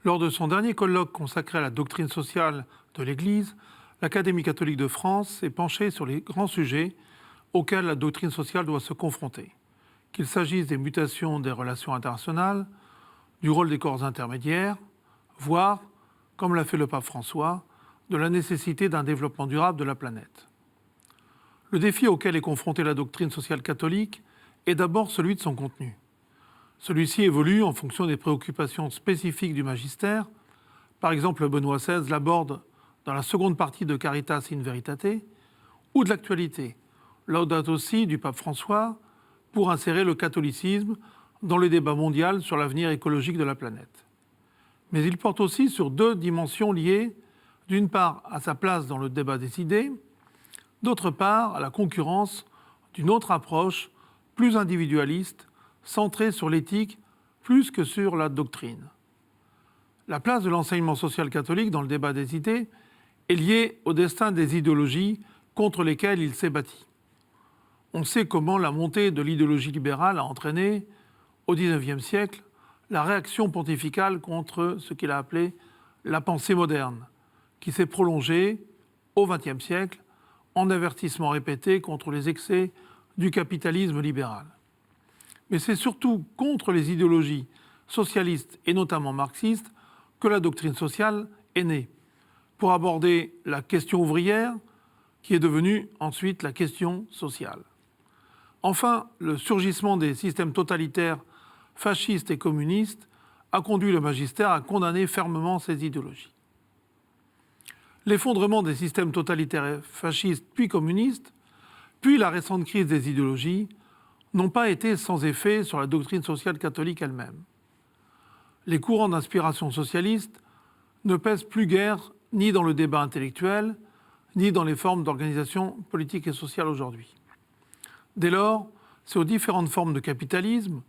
Lors de son dernier colloque consacré à la doctrine sociale de l'Église, l'Académie catholique de France s'est penchée sur les grands sujets auxquels la doctrine sociale doit se confronter, qu'il s'agisse des mutations des relations internationales, du rôle des corps intermédiaires, voire, comme l'a fait le pape François, de la nécessité d'un développement durable de la planète. Le défi auquel est confrontée la doctrine sociale catholique est d'abord celui de son contenu. Celui-ci évolue en fonction des préoccupations spécifiques du magistère. Par exemple, Benoît XVI l'aborde dans la seconde partie de Caritas in Veritate, ou de l'actualité, Laudato Si du pape François, pour insérer le catholicisme dans le débat mondial sur l'avenir écologique de la planète. Mais il porte aussi sur deux dimensions liées, d'une part à sa place dans le débat des idées, d'autre part à la concurrence d'une autre approche plus individualiste, centrée sur l'éthique plus que sur la doctrine. La place de l'enseignement social catholique dans le débat des idées est liée au destin des idéologies contre lesquelles il s'est bâti. On sait comment la montée de l'idéologie libérale a entraîné, au XIXe siècle, la réaction pontificale contre ce qu'il a appelé la pensée moderne, qui s'est prolongée au XXe siècle en avertissements répétés contre les excès du capitalisme libéral. Mais c'est surtout contre les idéologies socialistes et notamment marxistes que la doctrine sociale est née, pour aborder la question ouvrière qui est devenue ensuite la question sociale. Enfin, le surgissement des systèmes totalitaires fascistes et communistes a conduit le magistère à condamner fermement ces idéologies. L'effondrement des systèmes totalitaires fascistes puis communistes, puis la récente crise des idéologies, n'ont pas été sans effet sur la doctrine sociale catholique elle-même. Les courants d'inspiration socialiste ne pèsent plus guère ni dans le débat intellectuel, ni dans les formes d'organisation politique et sociale aujourd'hui. Dès lors, c'est aux différentes formes de capitalisme,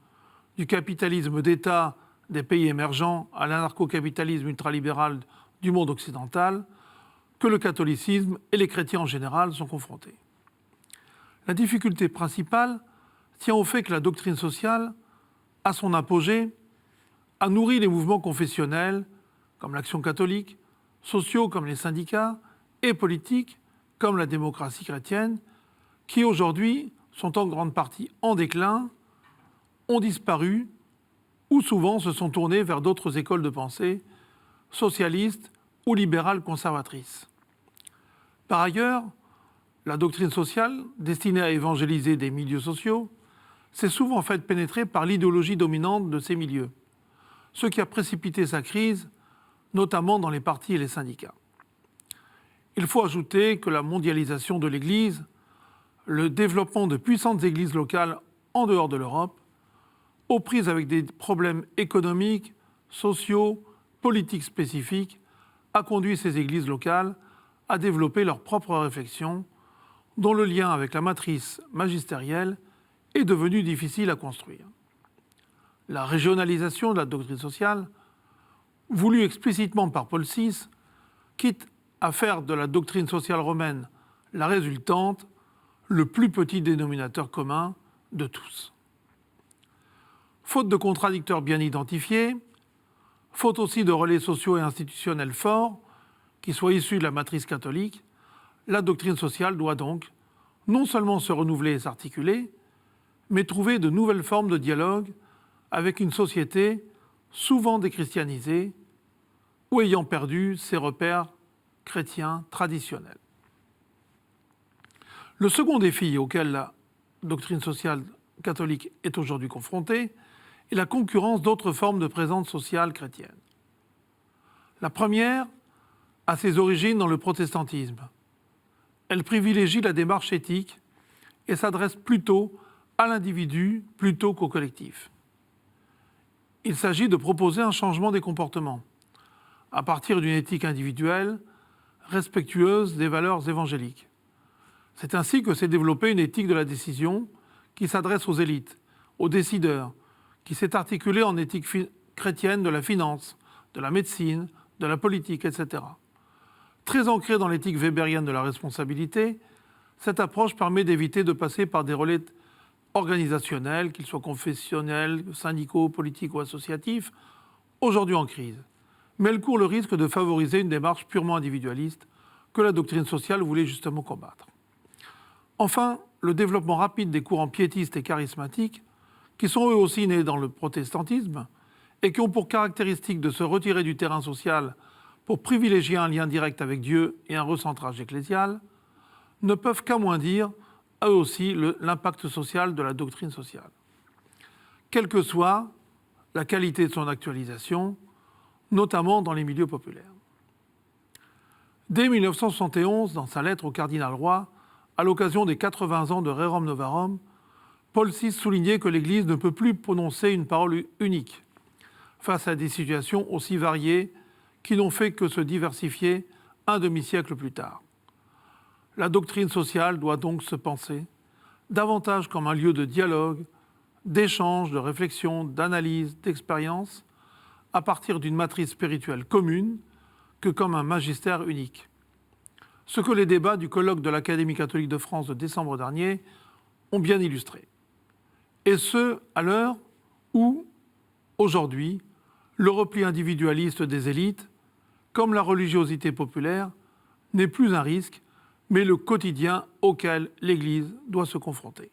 du capitalisme d'État des pays émergents à l'anarcho-capitalisme ultralibéral du monde occidental, que le catholicisme et les chrétiens en général sont confrontés. La difficulté principale tient au fait que la doctrine sociale, à son apogée, a nourri les mouvements confessionnels, comme l'Action catholique, sociaux comme les syndicats, et politiques, comme la démocratie chrétienne, qui aujourd'hui sont en grande partie en déclin, ont disparu, ou souvent se sont tournés vers d'autres écoles de pensée, socialistes ou libérales conservatrices. Par ailleurs, la doctrine sociale, destinée à évangéliser des milieux sociaux, s'est souvent faite pénétrer par l'idéologie dominante de ces milieux, ce qui a précipité sa crise, notamment dans les partis et les syndicats. Il faut ajouter que la mondialisation de l'Église, le développement de puissantes églises locales en dehors de l'Europe, aux prises avec des problèmes économiques, sociaux, politiques spécifiques, a conduit ces églises locales à développer leurs propres réflexions, dont le lien avec la matrice magistérielle est devenu difficile à construire. La régionalisation de la doctrine sociale, voulue explicitement par Paul VI, quitte à faire de la doctrine sociale romaine la résultante, le plus petit dénominateur commun de tous. Faute de contradicteurs bien identifiés, faute aussi de relais sociaux et institutionnels forts, qui soient issus de la matrice catholique, la doctrine sociale doit donc non seulement se renouveler et s'articuler, mais trouver de nouvelles formes de dialogue avec une société souvent déchristianisée ou ayant perdu ses repères chrétiens traditionnels. Le second défi auquel la doctrine sociale catholique est aujourd'hui confrontée est la concurrence d'autres formes de présence sociale chrétienne. La première a ses origines dans le protestantisme. Elle privilégie la démarche éthique et s'adresse plutôt à l'individu plutôt qu'au collectif. Il s'agit de proposer un changement des comportements à partir d'une éthique individuelle respectueuse des valeurs évangéliques. C'est ainsi que s'est développée une éthique de la décision qui s'adresse aux élites, aux décideurs, qui s'est articulée en éthique chrétienne de la finance, de la médecine, de la politique, etc. Très ancrée dans l'éthique weberienne de la responsabilité, cette approche permet d'éviter de passer par des relais organisationnels, qu'ils soient confessionnels, syndicaux, politiques ou associatifs, aujourd'hui en crise, mais elle court le risque de favoriser une démarche purement individualiste que la doctrine sociale voulait justement combattre. Enfin, le développement rapide des courants piétistes et charismatiques, qui sont eux aussi nés dans le protestantisme et qui ont pour caractéristique de se retirer du terrain social pour privilégier un lien direct avec Dieu et un recentrage ecclésial, ne peuvent qu'amoindrir, eux aussi, l'impact social de la doctrine sociale. Quelle que soit la qualité de son actualisation, notamment dans les milieux populaires. Dès 1971, dans sa lettre au cardinal Roy, à l'occasion des 80 ans de Rerum Novarum, Paul VI soulignait que l'Église ne peut plus prononcer une parole unique face à des situations aussi variées qui n'ont fait que se diversifier un demi-siècle plus tard. La doctrine sociale doit donc se penser davantage comme un lieu de dialogue, d'échange, de réflexion, d'analyse, d'expérience, à partir d'une matrice spirituelle commune, que comme un magistère unique. Ce que les débats du colloque de l'Académie catholique de France de décembre dernier ont bien illustré. Et ce, à l'heure où, aujourd'hui, le repli individualiste des élites, comme la religiosité populaire, n'est plus un risque, mais le quotidien auquel l'Église doit se confronter.